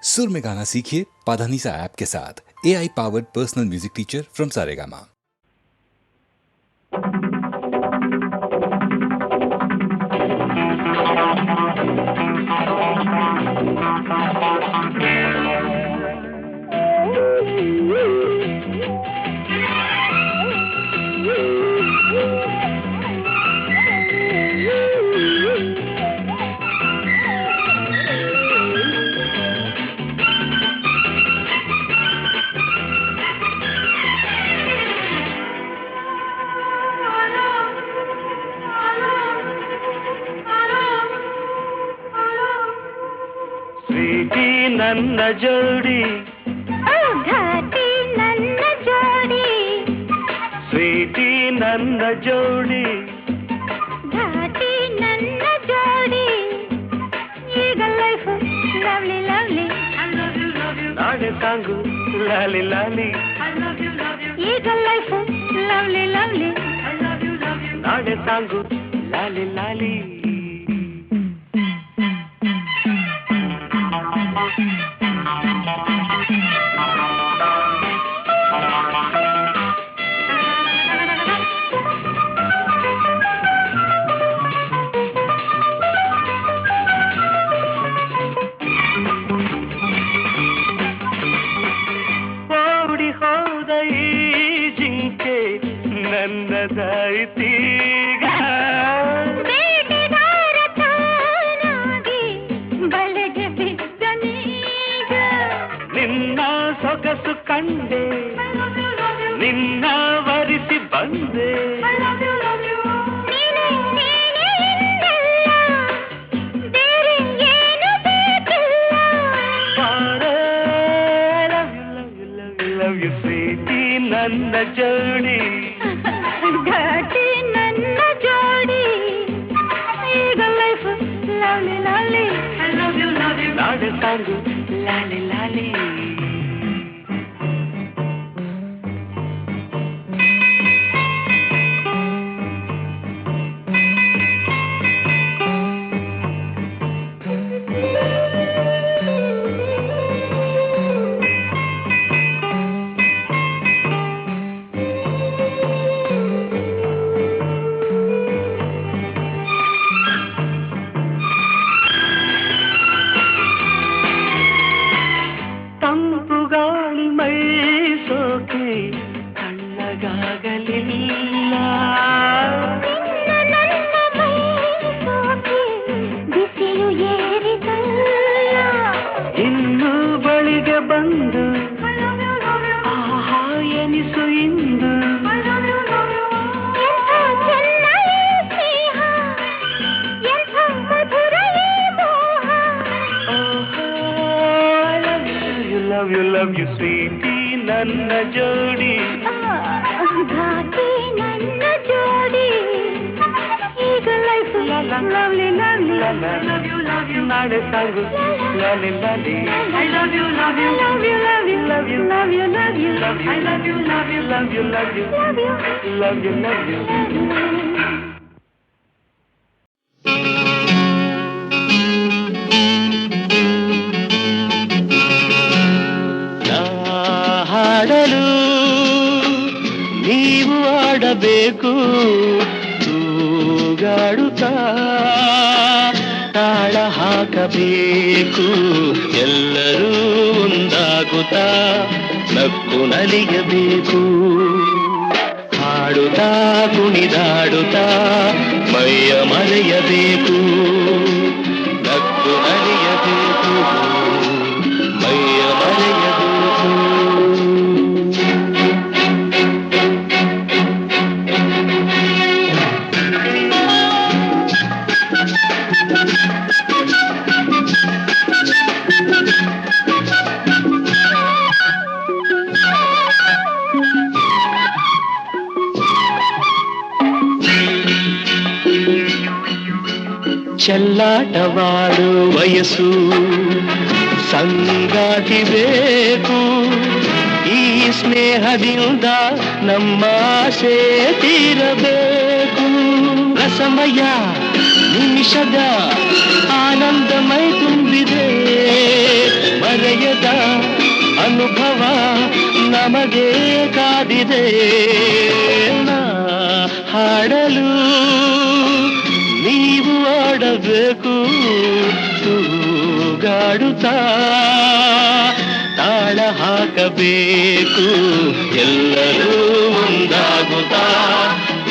सुर में गाना सीखिए पाधानीसा ऐप के साथ। AI powered personal music teacher from Saregama. Sweetie ನನ್ನ ಜೋಡಿ ಘಾಟಿ ನನ್ನ ಜೋಡಿ ಸ್ವೀಟಿ ನನ್ನ ಜೋಡಿ ಘಾಟಿ ನನ್ನ ಜೋಡಿ ಈಗ ಲೈಫ್ ಲವ್ಲಿ ಲವ್ಲಿ ನಾಳೆ ಸಾಂಗು ಲಾಲಿ ಲಾಲಿ ಈಗ ಲೈಫ್ ಲವ್ಲಿ ಲವ್ಲಿ ನಾಳೆ ಸಾಂಗು ಲಾಲಿ ಲಾಲಿ ನನ್ನದಾಯಿತೀಗ ಬೇಟೆಗಾರ ತಾನಾಗಿ ಬಲೆಗೆ ಬಿದ್ದನೀಗ ನಿನ್ನ ಸೊಗಸು ಕಂಡೆ ನಿನ್ನ ವರಿಸಿ ಬಂದೆ ನೀನೇ ನೀನೇ ಎಂದಲ್ಲ ಬೇರೆ ಏನು ಬೇಕಿಲ್ಲ ಲವ್ ಯು ಸ್ವೀಟಿ ನನ್ನ ಜೋಡಿ ಘಾಟಿ ನನ್ನ ಜೋಡಿ ಈಗ ಲೈಫ್ ಲವ್ಲಿ ಲವ್ಲಿ ನಾಳೆ ಸಾಂಗು ಲಾಲಿ ಲಾಲಿ ತಂಪುಗಾಳಿ ಮೈ ಸೋಕೆ ತಣ್ಣಗಾಗಲಿಲ್ಲ ನನ್ನ ಮೈ ಸೋಕೆ ಬಿಸಿಲು ಏರಿದಲ್ಲ ಇನ್ನು ಬಳಿಗೆ ಬಂದು ಆಹಾ ಎನಿಸು ಇಂದು ಎಂಥ ಚೆನ್ನ ಈ ಸ್ನೇಹ ಎಂಥ ಮಧುರ ಈ ಮೋಹ ಲವ್ ಯು ಸ್ವೀಟಿ ನನ್ನ ಜೋಡಿ ಘಾಟಿ ನನ್ನ ಜೋಡಿ ಈಗ ಲೈಫ್ ಲವ್ಲಿ ಲವ್ಲಿ ನಾಳೆ ಸಾಂಗು ಲಾಲಿ ಲಾಲಿ I love you, love you, love you, love you, love you, love you, love you, I love you, love you, love you, love you, love you, love you, love you. ಹಾಡಲು ನೀವು ಆಡಬೇಕು ತೂಗಾಡುತ್ತಾ ತಾಳ ಹಾಕಬೇಕು ಎಲ್ಲರೂ ಒಂದಾಗುತ್ತಾ ನಕ್ಕು ನಲಿಯಬೇಕು ಹಾಡುತ್ತಾ ಕುಣಿದಾಡುತ್ತಾ ಮೈಯ ಮರೆಯಬೇಕು ನಕ್ಕು ನಲಿಯಬೇಕು ಮೈಯ ಮರೆಯಬೇಕು ಚೆಲ್ಲಾಟವಾಡು ವಯಸ್ಸು ಸಂಗಾತಿ ಬೇಕು ಈ ಸ್ನೇಹದಿಂದ ನಮ್ಮ ಆಸೆ ತೀರಬೇಕು ರಸಮಯ ನಿಮಿಷದ ಆನಂದಮೈ ತುಂಬಿದೆ ಮರೆಯ ಹೃದಯದ ಅನುಭವ ನಮಗೆ ಕಾದಿದೆ ಹಾಡಲು ನೀವು ಆಡಬೇಕು ತೂಗಾಡುತ್ತಾ ತಾಳ ಹಾಕಬೇಕು ಎಲ್ಲರೂ ಒಂದಾಗುತ್ತಾ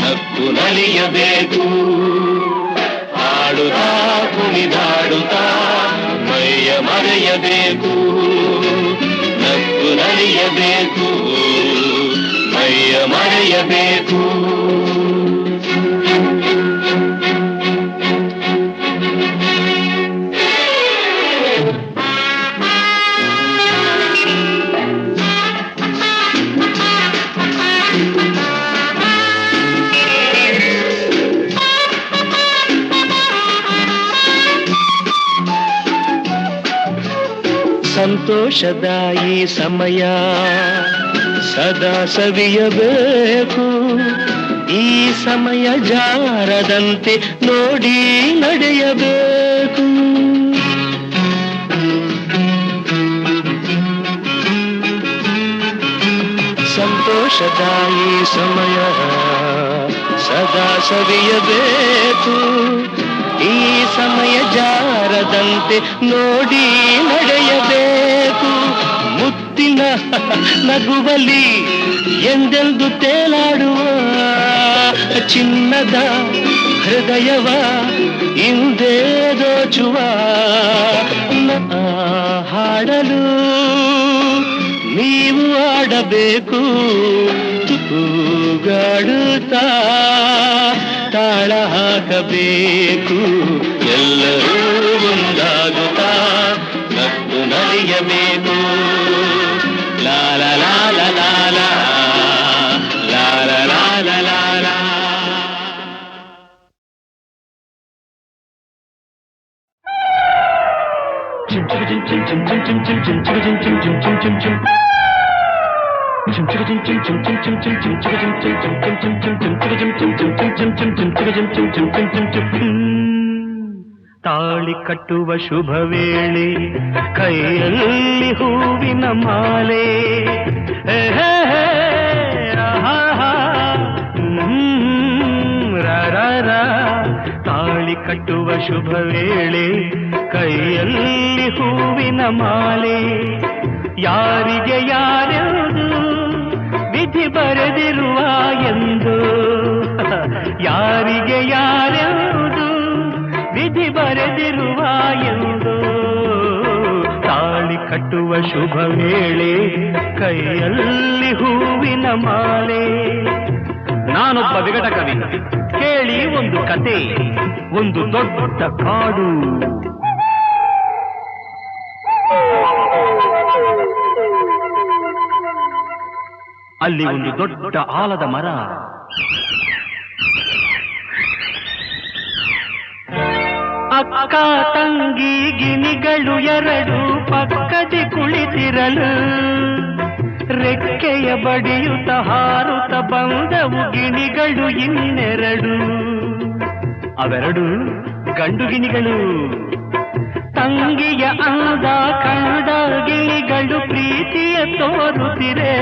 ನಕ್ಕು ನಲಿಯಬೇಕು ಹಾಡುತ್ತಾ ಕುಣಿದಾಡುತ್ತಾ ಮೈಯ ಮರೆಯಬೇಕು ನಕ್ಕು ನಲಿಯಬೇಕು ಮೈಯ ಮರೆಯಬೇಕು ಸಂತೋಷದ ಈ ಸಮಯ ಸದಾ ಸವಿಯಬೇಕು ಈ ಸಮಯ ಜಾರದಂತೆ ನೋಡಿ ನಡೆಯಬೇಕು ಸಂತೋಷದ ಈ ಸಮಯ ಸದಾ ಸವಿಯಬೇಕು ಈ ಸಮಯ ಜಾರದಂತೆ ನೋಡಿ ನಡೆಯಬೇಕು ಮುತ್ತಿನ ನಗುವಲಿ ಎಂದೆಂದು ತೇಲಾಡುವ ಚಿನ್ನದ ಹೃದಯವ ಹಿಂದೆ ದೋಚುವ ಹಾಡಲು ನೀವು ಆಡಬೇಕು ತೂಗಾಡುತ್ತಾ ತಾಳ ಹಾಕಬೇಕು ಎಲ್ಲರೂ ಒಂದಾಗುತ್ತಾ ನಕ್ಕು ನಲಿಯಬೇಕು ಲಾಲ ಲಾಲ ಲಾಲ ಲಾಲ ಲಾಲ ಲಾಲ ಚಿಂ ಚಿಂ ಚಿಂ ಚಿಂ ಚಿಂ ಚಿಂ ಚಿಂ ಚಿಂ ಚಿಂ ಚಿಂ ಚಿಂ ಚಿಂ ಚಿಂ ಚಿಂ ಚಿಂ ತಾಳಿ ಕಟ್ಟುವ ಶುಭ ವೇಳೆ ಕೈಯಲ್ಲಿ ಹೂವಿನ ಮಾಲೆ ತಾಳಿ ಕಟ್ಟುವ ಶುಭ ವೇಳೆ ಕೈಯಲ್ಲಿ ಹೂವಿನ ಮಾಲೆ ಯಾರಿಗೆ ಯಾರ್ಯಾವುದು ವಿಧಿ ಬರೆದಿರುವ ಎಂದು ಯಾರಿಗೆ ಯಾರ್ಯಾವುದು ವಿಧಿ ಬರೆದಿರುವ ಎಂದು ತಾಳಿ ಕಟ್ಟುವ ಶುಭ ವೇಳೆ ಕೈಯಲ್ಲಿ ಹೂವಿನ ಮಾಲೆ ನಾನೊಬ್ಬ ವಿಗಟ ಕವಿ ಕೇಳಿ ಒಂದು ಕತೆ ಒಂದು ದೊಡ್ಡ ಕಾಡು ಅಲ್ಲಿ ಒಂದು ದೊಡ್ಡ ಆಲದ ಮರ ಅಕ್ಕ ತಂಗಿ ಗಿಣಿಗಳು ಎರಡು ಪಕ್ಕದಿ ಕುಳಿತಿರಲು ರೆಕ್ಕೆಯ ಬಡಿಯುತ್ತ ಹಾರುತ್ತ ಬಂದವು ಗಿಣಿಗಳು ಇನ್ನೆರಡು ಅವೆರಡು ಗಂಡು ಗಿಣಿಗಳು ತಂಗಿಯ ಅಂದ ಕಂಡ ಗಿಳಿಗಳು ಪ್ರೀತಿಯ ತೋರುತ್ತಿರೆ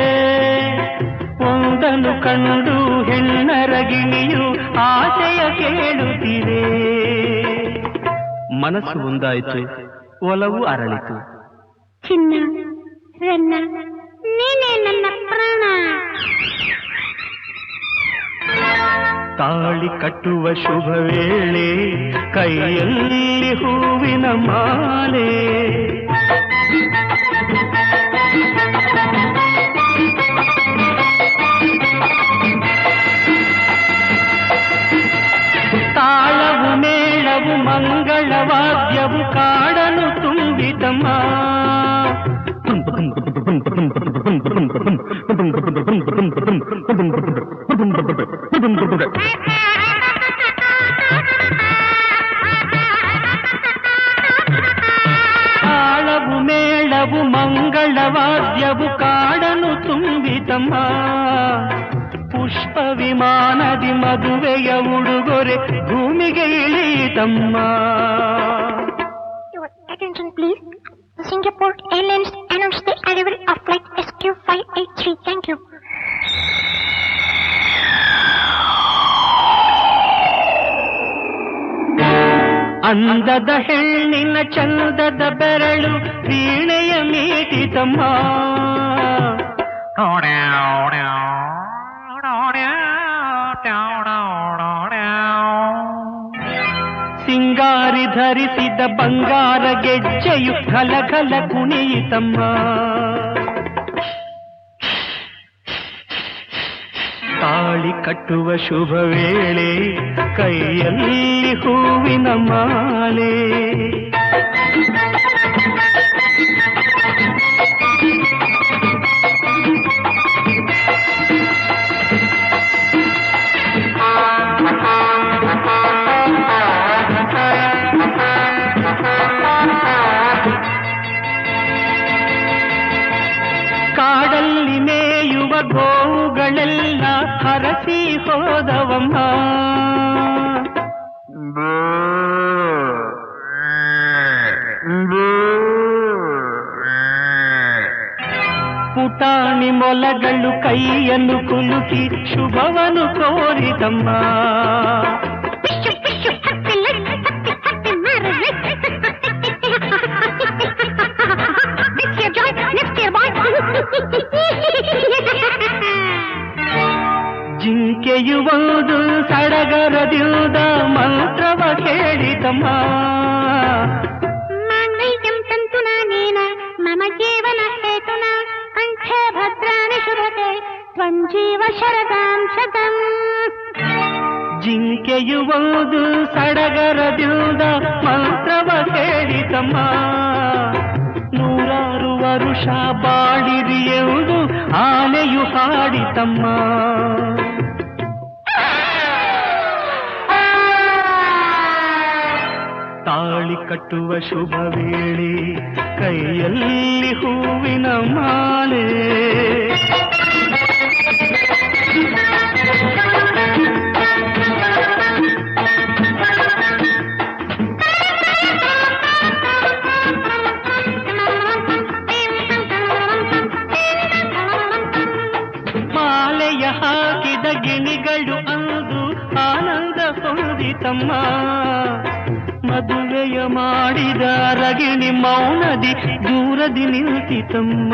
ಒಂದನ್ನು ಕಂಡು ಹೆಣ್ಣರ ಗಿಣಿಯು ಆಶಯ ಕೇಳುತ್ತಿದೆ ಮನಸ್ಸು ಒಂದಾಯಿತು ಒಲವು ಅರಳಿತು ಚಿನ್ನ ರನ್ನ ನೀನೇ ನನ್ನ ಪ್ರಾಣ ತಾಳಿ ಕಟ್ಟುವ ಶುಭ ವೇಳೆ ಕೈಯಲ್ಲಿ ಹೂವಿನ ಮಾಲೆ ತಾಳವು ಮೇಳವು ಮಂಗಳವಾದ್ಯವು ಕಾಡಲು ತುಂಬಿತಮ್ಮ ತಾಳವು ಮೇಳವು ಮಂಗಳವಾದ್ಯವು ಕಾಡನು ತುಂಬಿತಮ್ಮ ಪುಷ್ಪ ವಿಮಾನದಿ ಮದುವೆಯ ಉಡುಗೊರೆ ಭೂಮಿಗೆ ಇಳಿತಮ್ಮ Attention please. Singapore Airlines delivery of flight SQ583. Thank you. ಅಂದದ ಹೆಣ್ಣಿನ ಚಂದದ ಬೆರಳು ವೀಣೆಯ ಮೀಟಿತಮ್ಮ ಸಿಂಗಾರಿ ಧರಿಸಿದ ಬಂಗಾರ ಗೆಜ್ಜೆಯು ಘಲಘಲ ಕುಣಿಯಿತಮ್ಮ ತಾಳಿ ಕಟ್ಟುವ ಶುಭ ವೇಳೆ ಕೈಯಲ್ಲಿ ಹೂವಿನ ಮಾಲೆ ಕಾಡಲ್ಲಿ ಮೇಯುವ ಗೋವುಗಳೆಲ್ಲ ಹರಸಿ ಹೋದವಮ್ಮ ಪುಟಾಣಿ ಮೊಲಗಳು ಕೈಯನ್ನು ಕುಲುಕಿ ಶುಭವನ್ನು ಕೋರಿದಮ್ಮ ಜಿಂಕೆಯು ಒಂದು ಸಡಗರದಿಂದ ಮಂತ್ರವ ಕೇಳಿತಮ್ಮ ಮಾಂಗಲ್ಯಂ ತಂತುನಾ ನೇನ ಮಮ ಜೀವನ ಹೇತುನ ಕಂಠೆ ಭದ್ರಾಣಿ ಶುಭತೆ ತ್ವಂಜೀವ ಶರದಾಂ ಶತಂ. ಜಿಂಕೆಯು ಒಂದು ಸಡಗರದಿಂದ ಮಂತ್ರವ ಕೇಳಿತಮ್ಮ ನೂರಾರು ವರುಷ ಬಾಳಿರಿ ಎಂದು ಆನೆಯು ಹಾಡಿತಮ್ಮ ತಾಳಿ ಕಟ್ಟುವ ಶುಭ ವೇಳೆ ಕೈಯಲ್ಲಿ ಹೂವಿನ ಮಾಲೆ ಮಾಲೆಯ ಹಾಕಿದ ಗಿಣಿಗಳು ಅಂದು ಆನಂದ ಹೊಂದಿತಮ್ಮ ಮದುವೆಯ ಮಾಡಿದ ರಗಿಣಿ ಮೌನದಿ ದೂರದಿ ನಿಂತಿತಮ್ಮ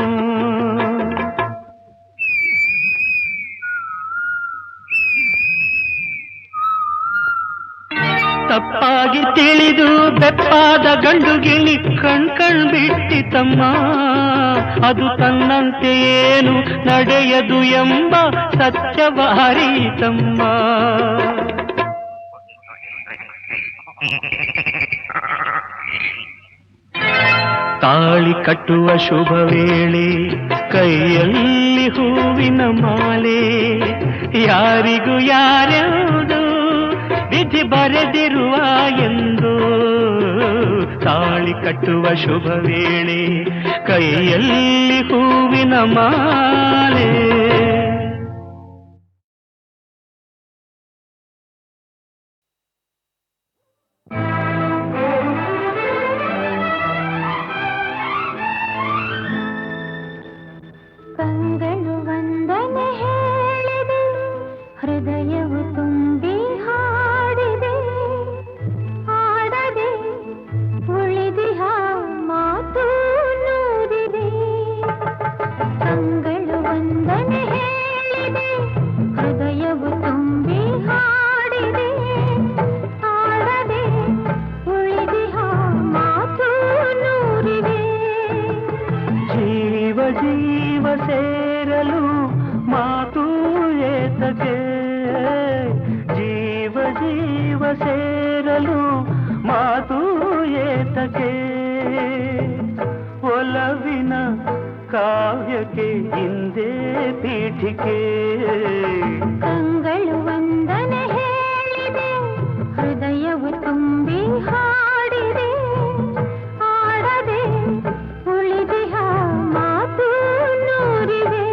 ತಪ್ಪಾಗಿ ತಿಳಿದು ಬೆಪ್ಪಾದ ಗಂಡು ಗಿಣಿ ಕಣ್ ಬಿಟ್ಟಿತಮ್ಮ ಅದು ತನ್ನಂತೆ ಏನು ನಡೆಯದು ಎಂಬ ಸತ್ಯವ ಅರಿಯಿತಮ್ಮ ತಾಳಿ ಕಟ್ಟುವ ಶುಭ ವೇಳೆ ಕೈಯಲ್ಲಿ ಹೂವಿನ ಮಾಲೆ ಯಾರಿಗೂ ಯಾರ್ಯಾವುದು ವಿಧಿ ಬರೆದಿರುವ ಎಂದು ತಾಳಿ ಕಟ್ಟುವ ಶುಭ ವೇಳೆ ಕೈಯಲ್ಲಿ ಹೂವಿನ ಮಾಲೆ ಕಂಗಳು ವಂದನೆ ಹೇಳಿದೆ ಹೃದಯವು ತುಂಬಿ ಹಾಡಿದೆ ಆಡದೆ ಉಳಿದಿಹ ಮಾತು ನೂರಿದೆ ಕಂಗಳು ವಂದನೆ ಹೇಳಿದೆ ಹೃದಯವು ತುಂಬಿ ಹಾಡಿದೆ ಆಡದೆ ಉಳಿದಿಹ ಮಾತು ನೂರಿದೆ ಜೀವ ಜೀವ ಸೇರಲು ಮಾತು ಏತಕ್ಕೆ ಜೀವ ಜೀವ ಸೇರಲು ಮಾತು ಏತಕ್ಕೆ ಒಲವಿನ ಕಾವ್ಯಕ್ಕೆ ಹಿಂದೆ ಪೀಠಿಕೆ ಕಂಗಳು ವಂದನೆ ಹೇಳಿದೆ ಹೃದಯವು ತುಂಬಿ ಹಾಡಿದೆ ಆಡದೆ ಉಳಿದಿಹ ಮಾತು ನೂರಿದೆ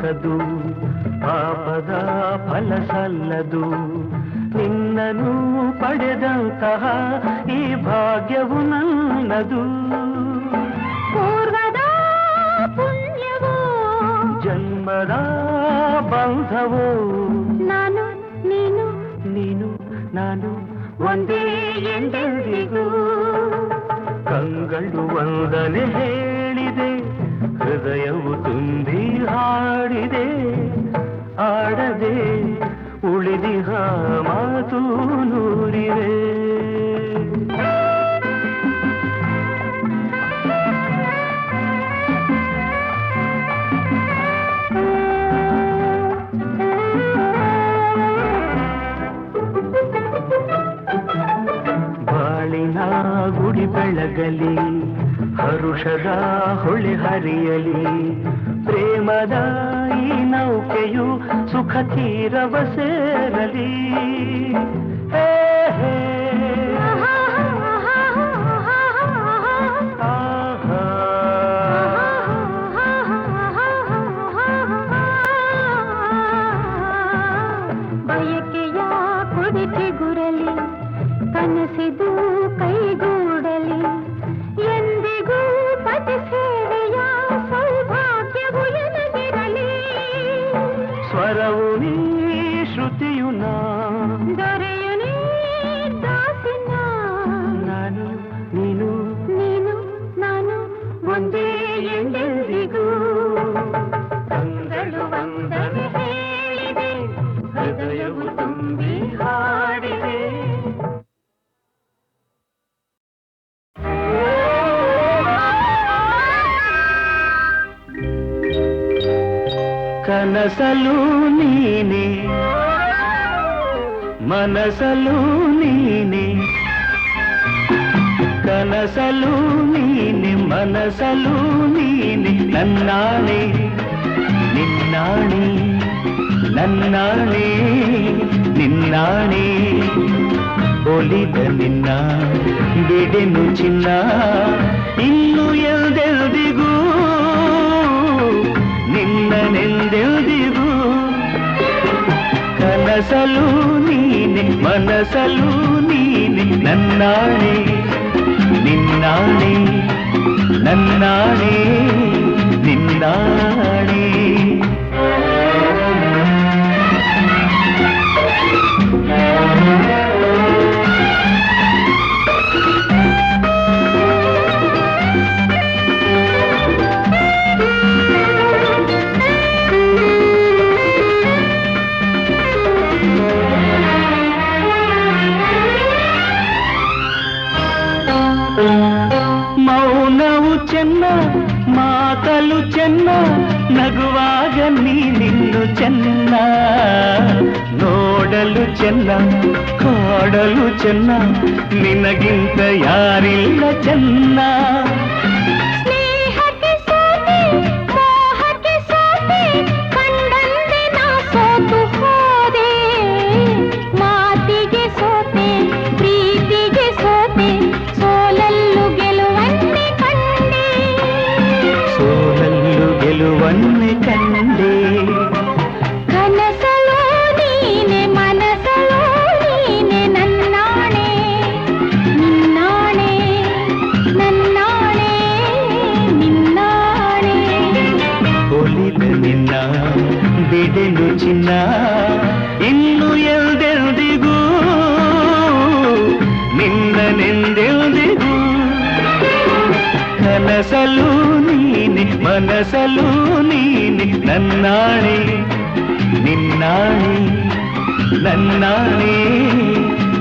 ದೊರಕದು ಪಾಪದ ಫಲ ಸಲ್ಲದು ನಿನ್ನನು ಪಡೆದಂತಹ ಈ ಭಾಗ್ಯವು ನನ್ನದು ಪೂರ್ವದ ಪುಣ್ಯವೋ ಜನ್ಮದ ಬಂಧವೋ ನಾನು ನೀನು ನೀನು ನಾನು ಒಂದೇ ಎಂದೆಂದಿಗೂ ಕಂಗಳು ವಂದನೆ ಹೇಳಿದೆ ಹೃದಯವು ತುಂಬಿ ಹಾಡಿದೆ ಆಡದೆ ಉಳಿದಿಹ ಮಾತು ನೂರಿವೆ ಬಾಳಿನ ಗುಡಿ ಬೆಳಗಲಿ ಹರುಷದ ಹೊಳೆ ಹರಿಯಲಿ ಪ್ರೇಮದ ಈ ನೌಕೆಯು ಸುಖ ತೀರವ ಸೇರಲಿ ಹೇ ಹೇ ಆಹಾ ಬಯಕೆಯ ಕುಡಿಕೆ ಗುರಲಿ ಕನಸಿದು ಕೈಗೂಡಲಿ ಎಂದಿಗೂ ಪತಿ ಸೇವೆಯ ಸೌಭಾಗ್ಯವು ಎನಗಿರಲಿ ಸ್ವರವು ನೀ ಶ್ರುತಿಯು ನಾ ದೊರೆಯು ನೀ ದಾಸಿನ ನಾನು ನೀನು ನೀನು ನಾನು ಒಂದೇ ಎಂದೆಂದಿಗೂ ಕಂಗಳು ವಂದನೆ ಹೇಳಿದೆ ಹೃದಯವು ತುಂಬಿ ಹಾಡಿದೆ ಕನಸಲು ನೀನೆ ಮನಸಲು ನೀನೆ ಕನಸಲು ನೀನೆ ಮನಸಲು ನೀನೆ ನನ್ನಾಣೆ ನಿನ್ನಾಣೆ ನನ್ನಾಣೆ ನಿನ್ನಾಣೆ ಒಲಿದ ನಿನ್ನ ಬಿಡೆನು ಚಿನ್ನ ಇನ್ನು ಎಲ್ದೆಲ್ದಿಗೂ ನಿನ್ನನೆಂದೆಲ್ದಿಗೂ ಕನಸಲು ನೀನೆ ಮನಸಲು ನೀನೆ ನನ್ನಾಣೆ ನಿನ್ನಾಣೆ ನನ್ನಾಣೆ ನಿನ್ನಾಣೆ ಮೌನವು ಚೆನ್ನ ಮಾತಲು ಚೆನ್ನ ನಗುವಾಗ ನೀನಿನ್ನು ಚೆನ್ನ ನೋಡಲು ಚೆನ್ನ ಕಾಡಲು ಚೆನ್ನ ನಿನಗಿಂತ ಯಾರಿಲ್ಲ ಚೆನ್ನ ಸ್ನೇಹಕ್ಕೆ ಸೋತೆ ಮೋಹಕ್ಕೆ ಸೋತೆ ಕಂಡಂತೆ ನಾ ಸೋತು ಹೋದೆ ಮಾತಿಗೆ ಸೋತೆ ಪ್ರೀತಿಗೆ ಸೋತೆ ಸೋಲಲ್ಲು ಗೆಲುವನ್ನೇ ಕಂಡೆ ಸೋಲಲ್ಲು ಗೆಲುವನ್ನೇ ಕಂಡೆ ಕನಸಲು ನೀನೆ ಮನಸಲು ನೀನೆ ನನ್ನಾಣೆ ನಿನ್ನಾಣೆ ನನ್ನಾಣೆ ನಿನ್ನಾಣೆ ಒಲಿದ ನಿನ್ನ ಬಿಡೆನು ಚಿನ್ನ ಇನ್ನು ಎಲ್ದೆಲ್ದಿಗೂ ನಿನ್ನನೆಂದೆಲ್ದಿಗೂ ಕನಸಲು ನೀನೆ ಮನಸಲು ನೀನೆ ನನ್ನಾಣೆ ನಿನ್ನಾಣೆ ನನ್ನಾಣೆ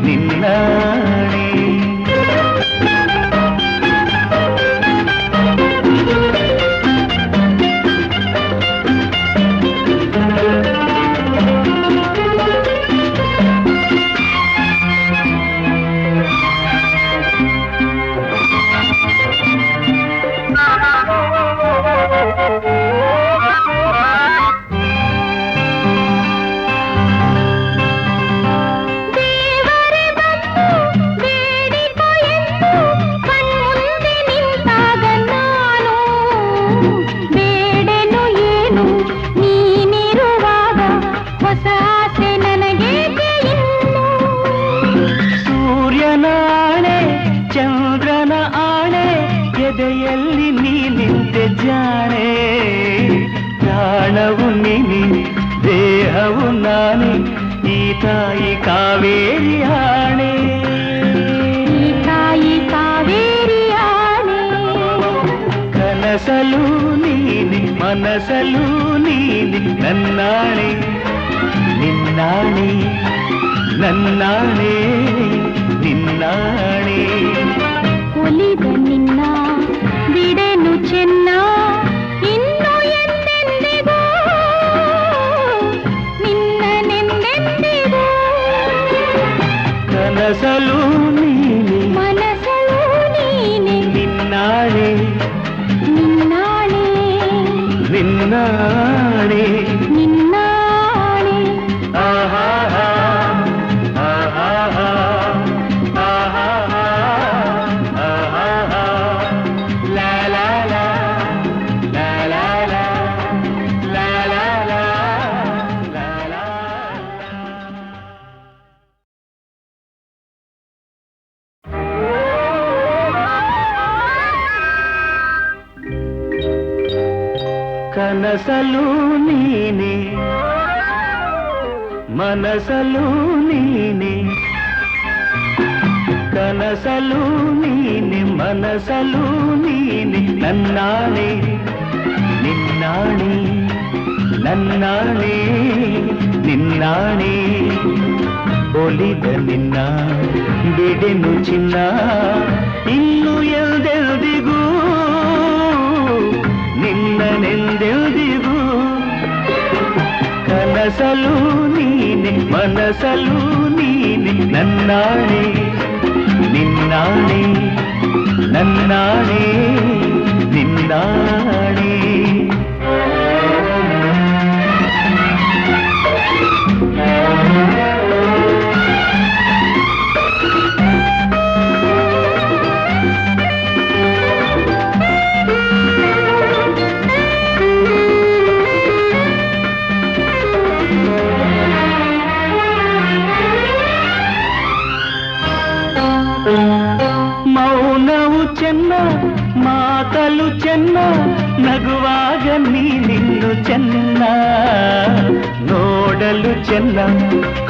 ನಿನ್ನಾಣೆ ದೇವರ ಸೂರ್ಯನಾಣೆ ಚಂದ್ರನ ಆಣೆ ಎದೆಯಲ್ಲಿ ನೀ ನಿಂತೆ ಜಾಣೆ ಪ್ರಾಣವು ನೀನಿ ದೇಹವು ನಾನೇ ಈ ತಾಯಿ ಕಾವೇರಿ ಆಣೆ ಈ ತಾಯಿ ಕಾವೇರಿ ಆಣೆ ಕನಸಲು ನೀನೆ ಮನಸಲು ನೀನೆ ನನ್ನಾಣೆ ನಿನ್ನಾಣೆ ನನ್ನಾಣೆ ನಿನ್ನಾಣೆ ಒಲಿದ ನಿನ್ನ ಬಿಡೆನು ಚೆನ್ನ ಇನ್ನು ಎಂದೆಂದಿಗೂ ನಿನ್ನನೆಂದೆಂದಿಗೂ ಕನಸಲು ನೀನೆ ಮನಸಲು ನೀನೆ ನಿನ್ನಾಣೆ ನಿನ್ನಾಣೆ ನಿನ್ನಾಣೆ ನಿನ್ನಾಣೆ ಆಹಾ ಆಹಾ ಆಹಾ ಆಹಾ ಲಾ ಲಾ ಲಾ ಲಾ ಲಾ ಲಾ ಲಾ ಲಾ ಲಾ ಲಾ ಕನಸಲು ನೀನೆ ಮನಸಲು ನೀನೆ ಕನಸಲು ನೀನೆ ಮನಸಲು ನೀನೆ ನನ್ನಾಣೆ ನಿನ್ನಾಣೆ ನನ್ನಾಣೆ ನಿನ್ನಾಣೆ ಒಲಿದ ನಿನ್ನ ಬಿಡೆನು ಚಿನ್ನ ಇನ್ನು ಎಲ್ದೆಲ್ದಿಗೂ ನಿನ್ನನೆಂದೆಲ್ದಿಗೂ ಕನಸಲು ನೀನೆ ಮನಸಲು ನೀನೆ ನನ್ನಾಣೆ ನಿನ್ನಾಣೆ ನನ್ನಾಣೆ ನಿನ್ನಾಣೆ ಮೌನವು ಚೆನ್ನ ಮಾತಲು ಚೆನ್ನ ನಗುವಾಗ ನೀನಿನ್ನು ಚೆನ್ನ ನೋಡಲು ಚೆನ್ನ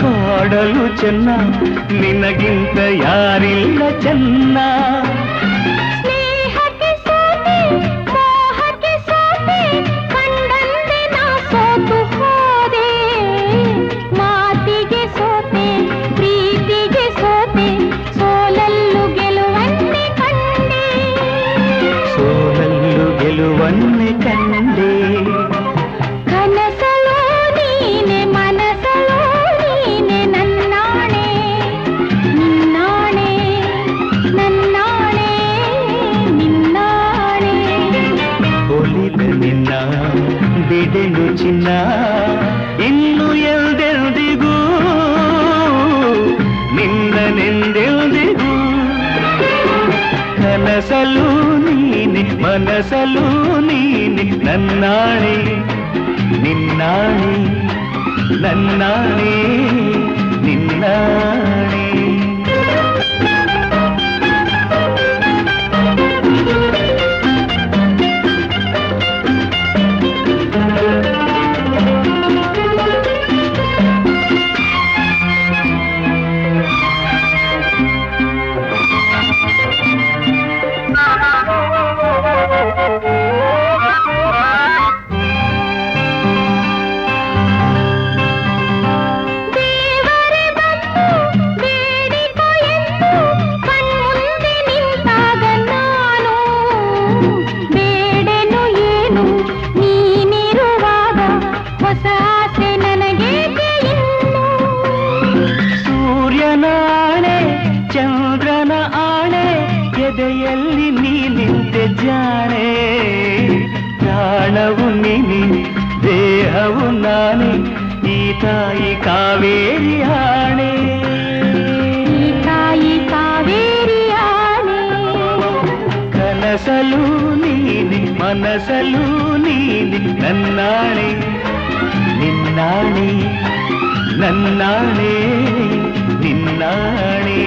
ಕಾಡಲು ಚೆನ್ನ ನಿನಗಿಂತ ಯಾರಿಲ್ಲ ಚೆನ್ನ ಸ್ನೇಹಕ್ಕೆ ಸೋತೆ ಮೋಹಕ್ಕೆ ಸೋತೆ ಕಂಡಂತೆ ನಾ ಸೋತು ಹೋದೆ ಮಾತಿಗೆ ಸೋತೆ ಪ್ರೀತಿಗೆ ಸೋತೆ ಸೋಲಲ್ಲು ಗೆಲುವನ್ನೇ ಕಂಡೆ ಸೋಲಲ್ಲು ಗೆಲುವನ್ನೇ ಕಂಡೆ ಕನಸಲು ನೀನೆ ಮನಸಲು ನೀನೆ ನನ್ನಾಣೆ ನಿನ್ನಾಣೆ ನನ್ನಾಣೆ ನಿನ್ನಾಣೆ ಒಲಿದ ನಿನ್ನ ಬಿಡೆನು ಚಿನ್ನ ಇನ್ನು ಎಲ್ದೆಲ್ದಿಗೂ ನಿನ್ನನೆಂದೆಲ್ದಿಗೂ ಕನಸಲು ನೀನೆ ಮನಸಲು ನೀನೆ ನನ್ನಾಣೆ ನಿನ್ನಾಣೆ ನನ್ನಾಣೆ ನಿನ್ನಾಣೆ ದೇವರೇ ಬಂದು ಬೇಡಿಕೊ ಎಂದು ಕಣ್ಮುಂದೆ ನಿಂತಾಗ ನಾನು ಬೇಡೆನು ಏನು ನೀನಿರುವಾಗ ಹೊಸ ಆಸೆ ನನಗೇಕೆ ಇನ್ನು ಸೂರ್ಯನಾಣೆ ಚಂದ್ರನ ಆಣೆ ಎದೆಯಲ್ಲಿ ನೀ ನಿಂತೆ ಜಾಣೆ ಪ್ರಾಣವು ನೀನಿ ದೇಹವು ನಾನೇ ಈ ತಾಯಿ ಕಾವೇರಿ ಆಣೆ ಈ ತಾಯಿ ಕಾವೇರಿ ಆಣೆ ಕನಸಲು ನೀನೆ ಮನಸಲು ನೀನೆ ನನ್ನಾಣೆ ನಿನ್ನಾಣೆ ನನ್ನಾಣೆ ನಿನ್ನಾಣೆ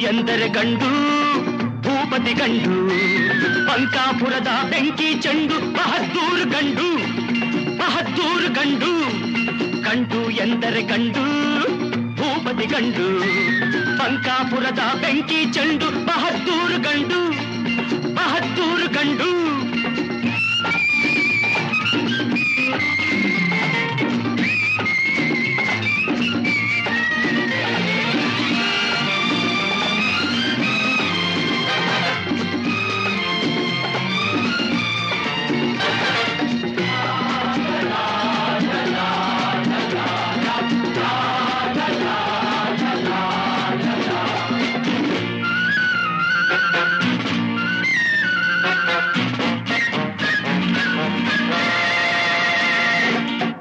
ಎಂದರೆ ಗಂಡು ಭೂಪತಿ ಗಂಡು ಪಂಕಾಪುರದ ಬೆಂಕಿ ಚೆಂಡು ಬಹದ್ದೂರು ಗಂಡು ಬಹದ್ದೂರು ಗಂಡು ಗಂಡು ಎಂದರೆ ಗಂಡು ಭೂಪತಿ ಗಂಡು ಪಂಕಾಪುರದ ಬೆಂಕಿ ಚೆಂಡು ಬಹದ್ದೂರು ಗಂಡು ಬಹದ್ದೂರು ಗಂಡು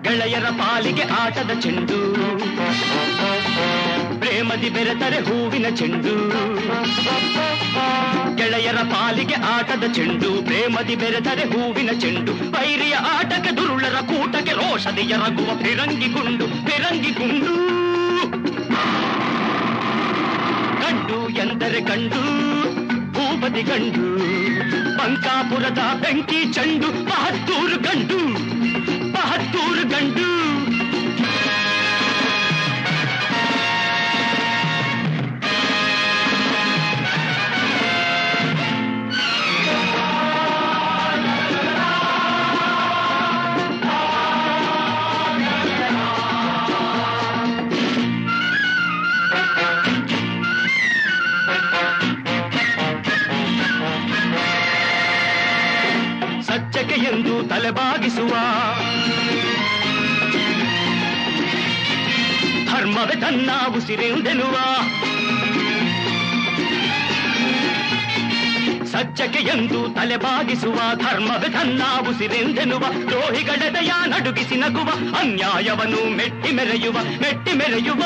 ಗೆಳೆಯರ ಪಾಲಿಗೆ ಆಟದ ಚೆಂಡು ಪ್ರೇಮದಿ ಬೆರೆತರೆ ಹೂವಿನ ಚೆಂಡು ಗೆಳೆಯರ ಪಾಲಿಗೆ ಆಟದ ಚೆಂಡು ಪ್ರೇಮದಿ ಬೆರೆತರೆ ಹೂವಿನ ಚೆಂಡು ವೈರಿಯ ಆಟಕ್ಕೆ ದುರುಳರ ಕೂಟಕ್ಕೆ ರೋಷದಿ ಎರಗುವ ಫಿರಂಗಿ ಗುಂಡು ಗಂಡು ಎಂದರೆ ಗಂಡು ಭೂಪತಿ ಗಂಡು ಪಂಕಾಪುರದ ಬೆಂಕಿ ಚೆಂಡು ಬಹದ್ದೂರು ಗಂಡು ಬಹದ್ದೂರು ಗಂಡು ಸಚ್ಚಕ್ಕೆ ಎಂದು ತಲೆಬಾಗಿಸುವ ಧರ್ಮವೇ ತನ್ನ ಉಸಿರೆಂದೆನುವ ಸಚ್ಚಕ್ಕೆ ಎಂದು ತಲೆಬಾಗಿಸುವ ಧರ್ಮವೇ ತನ್ನ ಉಸಿರೆಂದೆನುವ ದ್ರೋಹಿಗಳೆದೆಯ ನಡುಗಿಸಿ ನಗುವ ಅನ್ಯಾಯವನ್ನು ಮೆಟ್ಟಿ ಮೆರೆಯುವ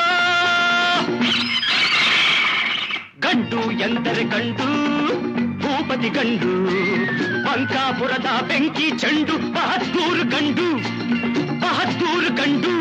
ಗಂಡು ಎಂದರೆ ಗಂಡು ಭೂಪತಿ ಗಂಡು ಪಂಕಾಪುರದ ಬೆಂಕಿ ಚೆಂಡು ಬಹದ್ದೂರು ಗಂಡು ಬಹದ್ದೂರು ಗಂಡು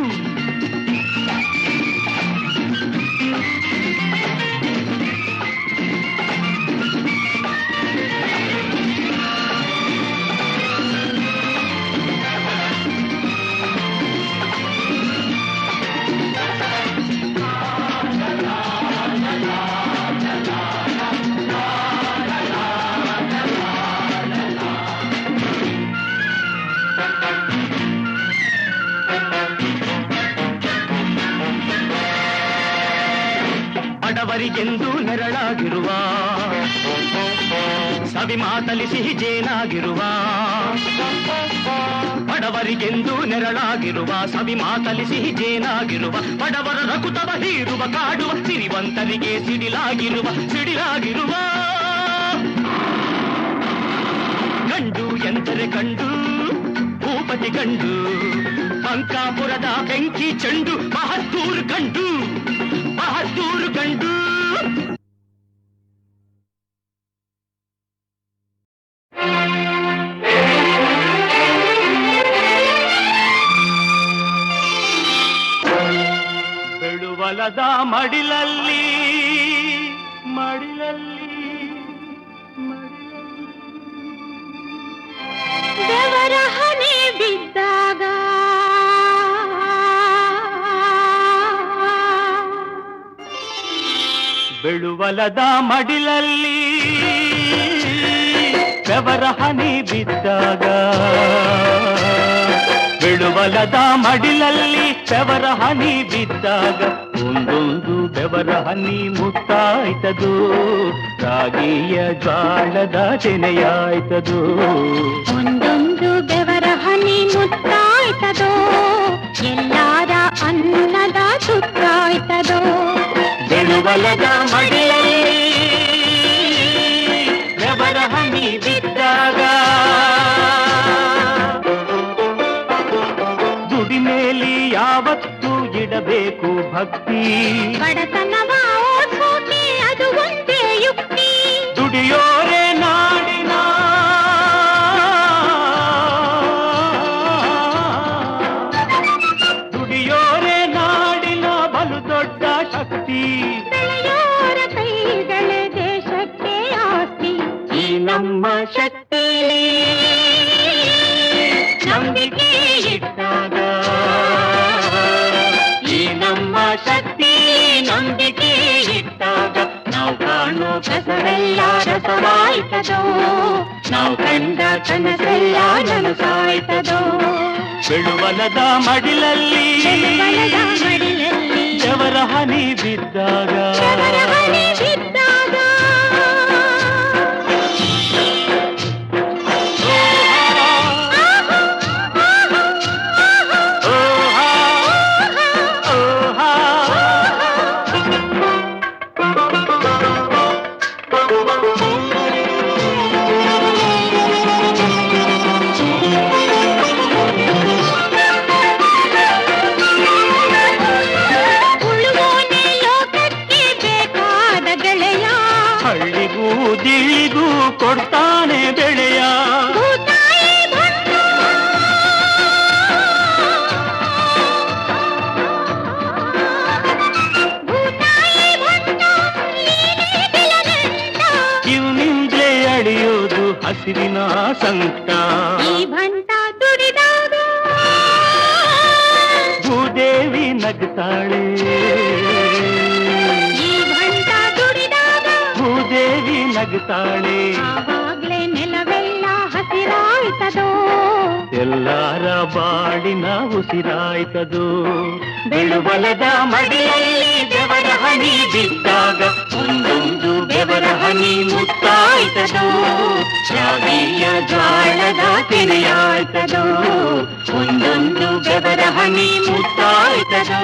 ಬಡವರಿಗೆಂದು ನೆರಳಾಗಿರುವ ಸವಿ ಮಾತಲಿ ಸಿಹಿ ಜೇನಾಗಿರುವ ಬಡವರಿಗೆಂದು ನೆರಳಾಗಿರುವ ಸವಿ ಮಾತಲಿ ಸಿಹಿ ಜೇನಾಗಿರುವ ಬಡವರ ರಕುತವ ಹೀರುವ ಕಾಡುವ ಸಿರಿವಂತರಿಗೆ ಸಿಡಿಲಾಗಿರುವ ಗಂಡು ಎಂದರೆ ಗಂಡು ಭೂಪತಿ ಗಂಡು ಪಂಕಾಪುರದ ಬೆಂಕಿ ಚೆಂಡು ಬಹದ್ದೂರು ಗಂಡು ಬಹದ್ದೂರು ಗಂಡು ಬೆಳುವಲದ ಮಡಿಲಲ್ಲಿ ದೇವರ ಹನಿ ಬಿದ್ದಾಗ ಬೆಳುವಲದ ಮಡಿಲಲ್ಲಿ ಬೆವರ ಹನಿ ಬಿದ್ದಾಗ ಬೆಳುವಲದ ಮಡಿಲಲ್ಲಿ ಬೆವರ ಹನಿ ಬಿದ್ದಾಗ ಒಂದೊಂದು ಬೆವರ ಹನಿ ಮುತ್ತಾಯ್ತದು ರಾಗಿಯ ಜ್ವಾಳದ ತೆನೆಯಾಯ್ತದು ಒಂದೊಂದು ಬೆವರ ಹನಿ ಮುತ್ತಾಯ್ತದೋ ಎಲ್ಲಾರ ಅನ್ನದ ತುತ್ತಾಯ್ತದೋ ಬೆಳುವಲದ ಮಡಿಲಲ್ಲಿ ಬೆವರ ಹನಿ ಬಿದ್ದಾಗ ದುಡಿಮೇಲಿ ಯಾವತ್ತೂ ಇಡಬೇಕು ಭಕ್ತಿ ಬಡತನವ ಓಡಿಸೋಕೆ ಅದು ಒಂದೇ ಯುಕ್ತಿ ದುಡಿಯೋರೆ ನಾಡಿನ ಬಲು ದೊಡ್ಡ ಶಕ್ತಿ ಬೆಳೆಯೋರ ಕೈಗಳ ಕಸವೆಲ್ಲ ರಸವಾಯ್ತದೋ ನಾವು ಕಂಡ ಕನಸೆಲ್ಲ ನನಸಾಯ್ತದೋ ಬೆಳುವಲದ ಮಡಿಲಲ್ಲಿ ಜವರ ಹನಿ ಬಿದ್ದಾಗ ದಿಳಿಗೂ ಕೊಡ್ತಾನೆ ಬೆಳೆಯ ಇವನಿಂದಲೇ ಅಳಿಯೋದು ಹಸಿರಿನ ಸಂಕಟ ಈ ಭಂಟ ದುಡಿದಾಗ ಭೂದೇವಿ ನಗ್ತಾಳೆ ಭೂದೇವಿ ನಗ್ತಾಳೆ ಆವಾಗ್ಲೇ ನೆಲವೆಲ್ಲ ಹಸಿರಾಯ್ತದೋ ಎಲ್ಲಾರ ಬಾಡಿನ ಉಸಿರಾಯ್ತದೋ ಬೆಳುಬಲದ ಮಡಿಲಲ್ಲಿ ಬೆವರ ಹನಿ ಬಿದ್ದಾಗ ಒಂದೊಂದು ಬೆವರ ಹನಿ ಮುತ್ತಾಯ್ತದೋ ಶಾವಿಯ ಜ್ವಾಳದ ತೆರೆಯಾಯ್ತದೋ ಒಂದೊಂದು ಬೆವರ ಹನಿ ಮುತ್ತಾಯ್ತದೋ